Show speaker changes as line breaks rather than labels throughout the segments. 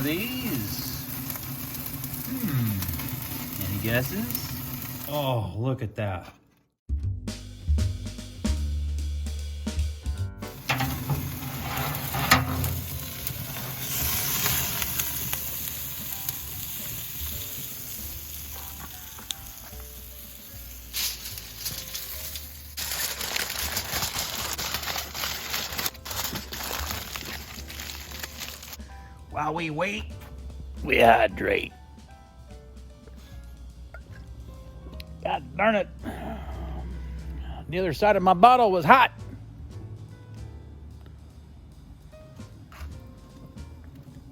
these? Any guesses? Oh, look at that. While we wait, we hydrate. God darn it. The other side of my bottle was hot.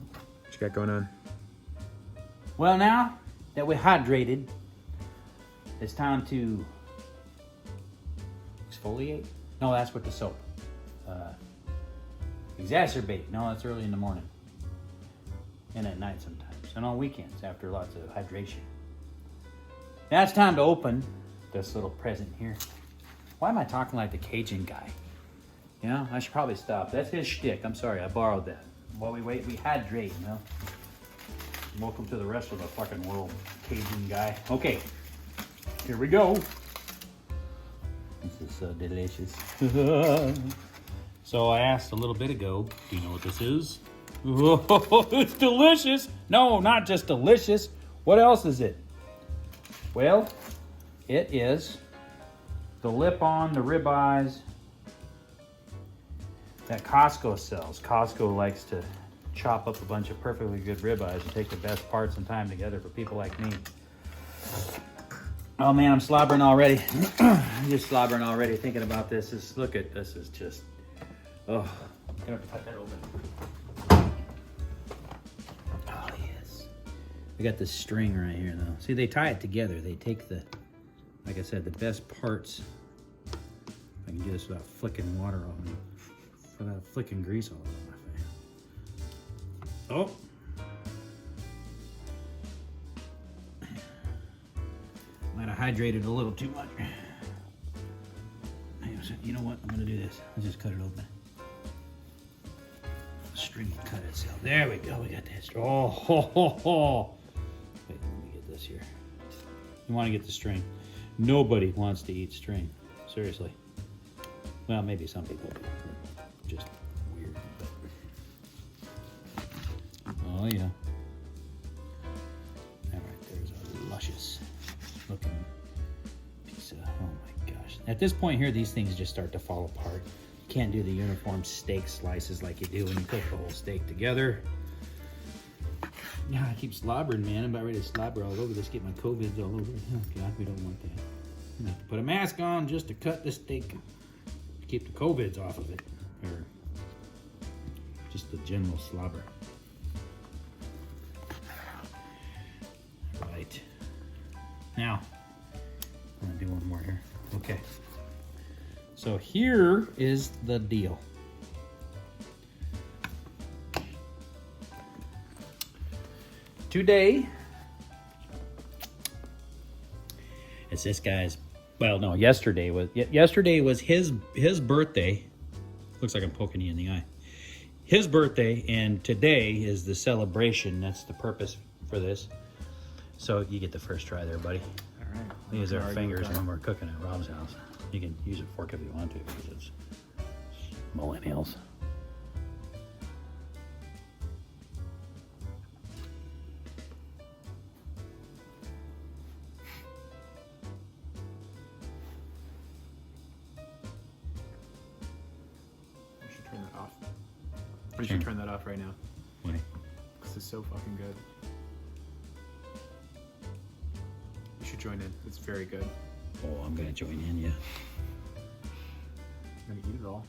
What you got going on?
Well, now that we're hydrated, it's time to exfoliate. No, that's with the soap. Exacerbate. No, that's early in the morning. And at night sometimes. And on weekends after lots of hydration. Now it's time to open this little present here. Why am I talking like the Cajun guy? You know, I should probably stop. That's his shtick. I'm sorry, I borrowed that. While we wait, we hydrate, you know. Welcome to the rest of the fucking world, Cajun guy. Okay, here we go. This is so delicious. So I asked a little bit ago, do you know what this is? Oh, it's delicious. No, not just delicious. What else is it? Well, it is the lip on the ribeyes that Costco sells. Costco likes to chop up a bunch of perfectly good ribeyes and take the best parts and time together for people like me. Oh man, I'm slobbering already. I'm just slobbering already thinking about this. Look at this. Is just, oh, I'm gonna have to cut that open. Oh yes. We got this string right here though. See, they tie it together. They take the, like I said, the best parts. I can do this without flicking water on me. Without flicking grease all over my face. Oh. Might have hydrated a little too much. You know what? I'm gonna do this. Let's just cut it open. The string will cut itself. There we go. We got that string. Oh, ho, ho, ho. Wait, let me get this here. You want to get the string. Nobody wants to eat string. Seriously. Well, maybe some people do. Just weird. But... Oh yeah. All right, there's a luscious looking piece of, oh my gosh. At this point here, these things just start to fall apart. You can't do the uniform steak slices like you do when you cook the whole steak together. Yeah, I keep slobbering, man. I'm about ready to slobber all over this, get my COVIDs all over. Oh God, we don't want that. I'm gonna have to put a mask on just to cut the steak. To keep the COVIDs off of it. Or just the general slobber. Right. Now, I'm gonna do one more here. Okay. So here is the deal. Today, it's this guy's, well, no, yesterday was his birthday. Looks like I'm poking you in the eye. His birthday, and today is the celebration. That's the purpose for this. So you get the first try there, buddy.
All right.
We use our fingers when we're cooking at Rob's house. You can use a fork if you want to, because it's millennials.
You should turn that off. Or you should turn that off right now.
Why?
Because it's so fucking good. You should join in. It's very good.
Oh, I'm gonna join in, yeah.
I'm gonna eat it all.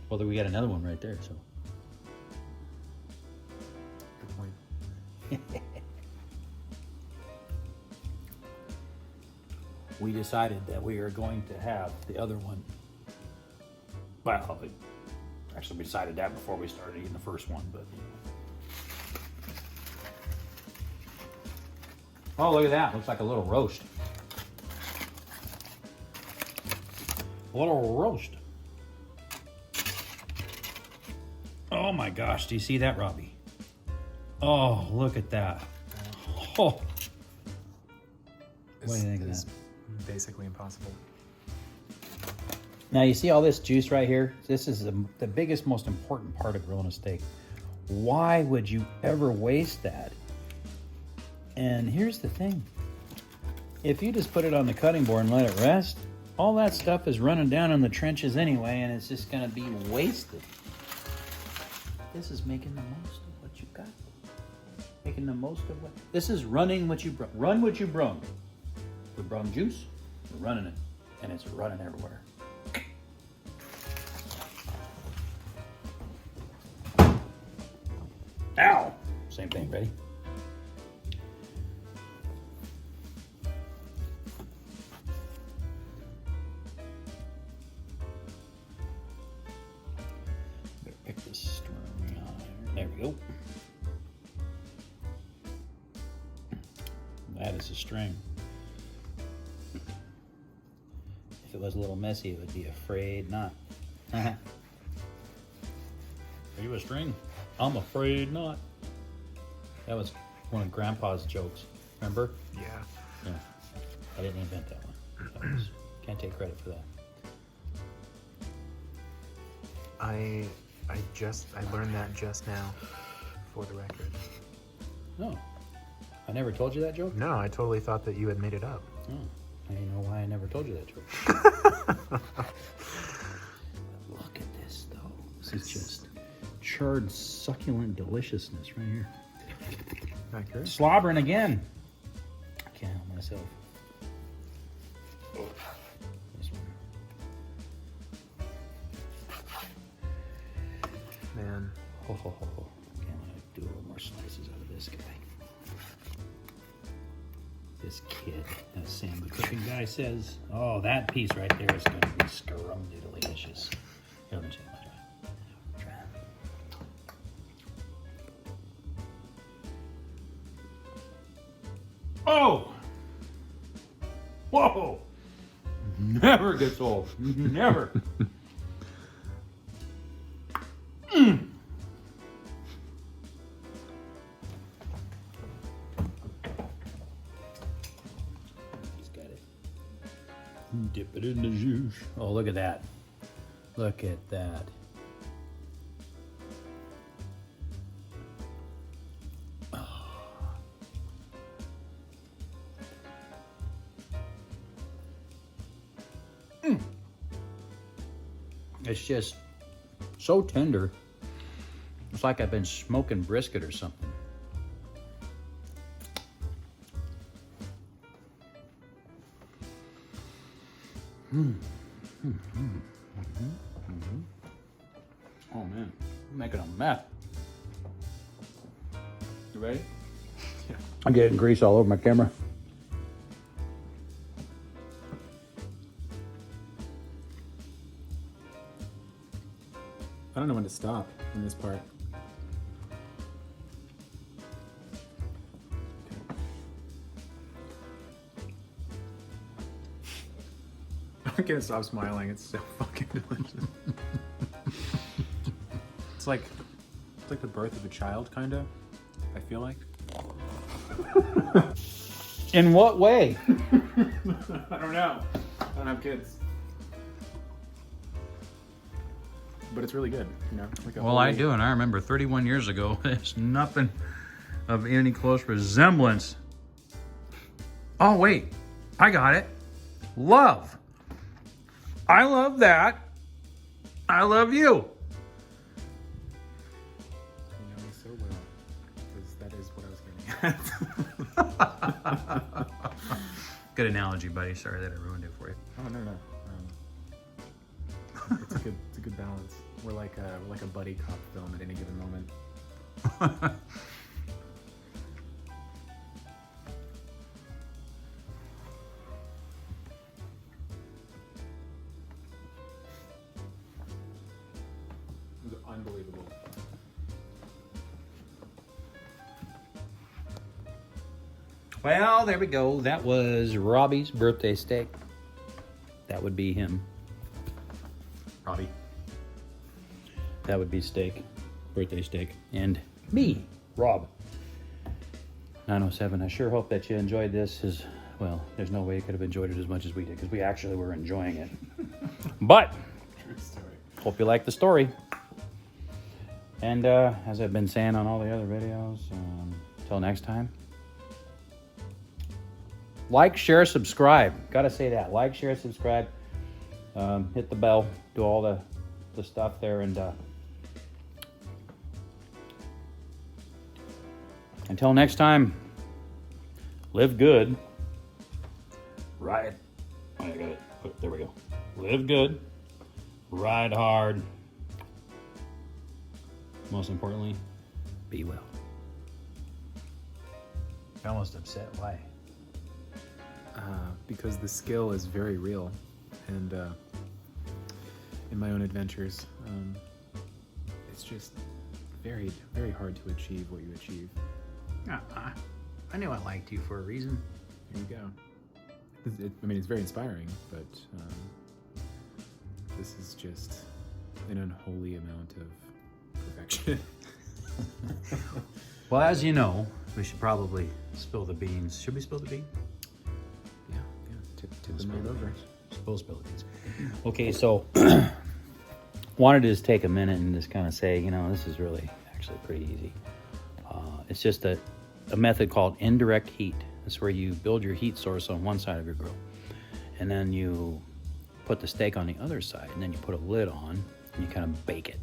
Well, then we got another one right there, so.
Good point.
We decided that we are going to have the other one. Well, actually we decided that before we started eating the first one, but. Oh, look at that. Looks like a little roast. A little roast. Oh my gosh, do you see that, Robbie? Oh, look at that. Oh. What do you think of
It's
that?
basically impossible.
Now you see all this juice right here? This is the biggest, most important part of grilling a steak. Why would you ever waste that? And here's the thing. If you just put it on the cutting board and let it rest, all that stuff is running down in the trenches anyway, and it's just gonna be wasted. This is making the most of what you got. Making the most of what... This is running what you brung. Run what you brung. We brung juice, we're running it, and it's running everywhere. Ow! Same thing, ready? Better pick this string. There we go. That is a string. If it was a little messy, it would be afraid not. Are you a string? I'm afraid not. That was one of Grandpa's jokes. Remember?
Yeah.
Yeah. I didn't invent that one. Can't take credit for that.
I learned that just now, for the record.
No. I never told you that joke?
No, I totally thought that you had made it up.
Oh. I didn't know why I never told you that joke. Look at this, though. This is just charred, succulent deliciousness right here.
Accurate.
Slobbering again. I can't help myself. This one.
Man.
Ho, ho, ho, ho. Can't let do a little more slices out of this guy. This kid, as Sam the cooking guy says, oh, that piece right there is going to be scrumdiddly delicious. Here, let me check my try. Oh! Whoa! Never gets old. Never. Dip it in the juice. Oh, look at that. Look at that. Oh. It's just so tender. It's like I've been smoking brisket or something. Oh man, I'm making a mess. You ready?
Yeah.
I'm getting grease all over my camera.
I don't know when to stop in this part. I can't stop smiling. It's so fucking delicious. It's like the birth of a child, kind of. I feel like.
In what way?
I don't know. I don't have kids. But it's really good, you know. Like
Well, I do, and I remember 31 years ago, there's nothing of any close resemblance. Oh, wait. I got it. Love. I love that. I love you.
You know me so well, because that is what I was getting at.
Good analogy, buddy. Sorry that I ruined it for you.
Oh no. It's a good balance. We're like a buddy cop film at any given moment. It was unbelievable.
Well, there we go. That was Robbie's birthday steak. That would be him. Robbie. That would be steak. Birthday steak. And me, Rob. 9:07. I sure hope that you enjoyed this. Well, there's no way you could have enjoyed it as much as we did because we actually were enjoying it. But
True story.
hope you liked the story. And as I've been saying on all the other videos, until next time, like, share, subscribe. Gotta say that. Like, share, subscribe. Hit the bell. Do all the stuff there. And until next time, live good. Ride. Oh, I got it. There we go. Live good. Ride hard. Most importantly, be well. I'm almost upset. Why?
Because the skill is very real, and in my own adventures, it's just very, very hard to achieve what you achieve.
I knew I liked you for a reason.
There you go. I mean, it's very inspiring, but this is just an unholy amount of perfection.
Well, as you know, we should probably spill the beans. Should we spill the beans?
Yeah. Tip them right over.
Spill the beans. Okay, so wanted to just take a minute and just kind of say, this is really actually pretty easy. It's just a method called indirect heat. That's where you build your heat source on one side of your grill, and then you put the steak on the other side, and then you put a lid on, and you kind of bake it.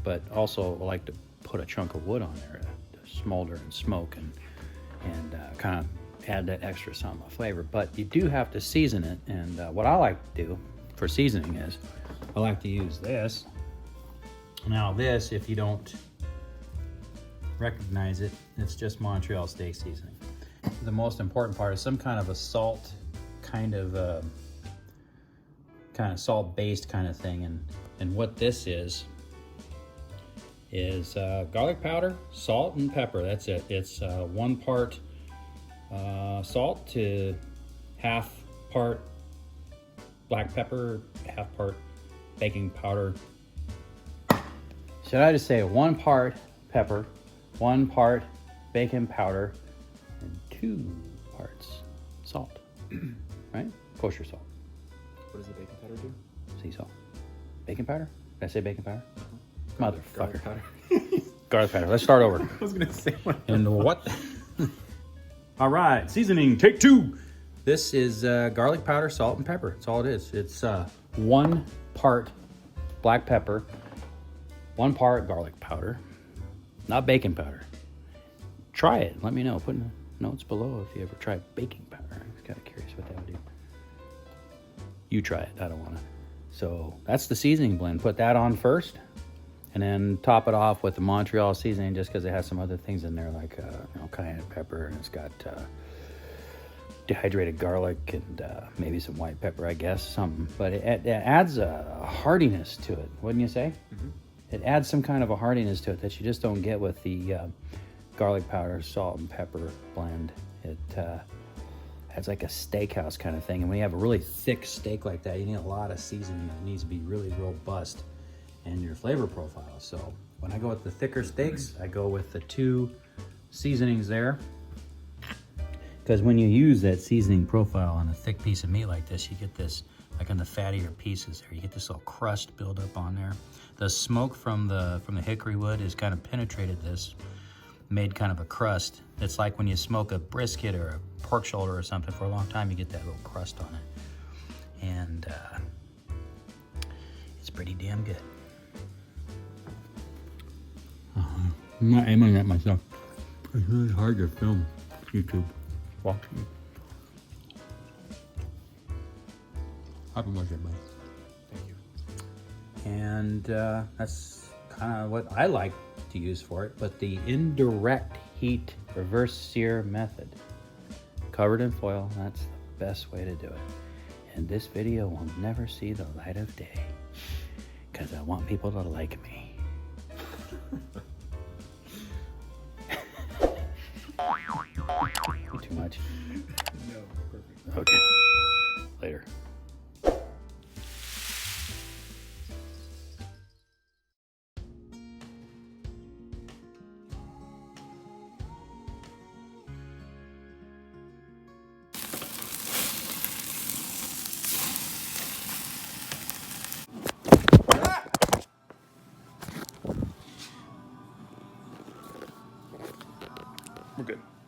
But also, I like to put a chunk of wood on there to smolder and smoke and kind of add that extra something of flavor. But you do have to season it, and what I like to do for seasoning is I like to use this. Now this, if you don't recognize it, it's just Montreal steak seasoning. The most important part is some kind of a salt, kind of salt-based kind of thing, and what this is garlic powder, salt, and pepper. That's it. It's 1 part salt to half part black pepper, half part baking powder. Should I just say 1 part pepper, 1 part baking powder, and 2 parts salt, right? Kosher salt.
What does the baking powder do?
Sea salt. Baking powder? Did I say baking powder? Motherfucker.
Garlic powder.
Garlic powder. Let's start over.
I was gonna say what.
And what? All right, seasoning, take 2. This is garlic powder, salt, and pepper. That's all it is. It's 1 part black pepper, 1 part garlic powder, not baking powder. Try it. Let me know. Put in the notes below if you ever tried baking powder. I'm just kind of curious what that would do. You try it. I don't want to. So that's the seasoning blend. Put that on first, and then top it off with the Montreal seasoning, just because it has some other things in there, like cayenne pepper, and it's got dehydrated garlic and maybe some white pepper, I guess, something. But it adds a heartiness to it, wouldn't you say? Mm-hmm. It adds some kind of a heartiness to it that you just don't get with the garlic powder, salt, and pepper blend. It adds like a steakhouse kind of thing. And when you have a really thick steak like that, you need a lot of seasoning. It needs to be really robust in your flavor profile. So when I go with the thicker steaks, I go with the 2 seasonings there. Because when you use that seasoning profile on a thick piece of meat like this, you get this, like on the fattier pieces there, you get this little crust build up on there. The smoke from the hickory wood has kind of penetrated this, made kind of a crust. It's like when you smoke a brisket or a pork shoulder or something for a long time, you get that little crust on it. And it's pretty damn good. I'm not aiming at myself. It's really hard to film YouTube. Watching. Happy birthday, buddy.
Thank you.
And that's kind of what I like to use for it, but the indirect heat reverse sear method, covered in foil, that's the best way to do it. And this video will never see the light of day because I want people to like me. Too much?
No, perfect.
Okay. Later.
We're good.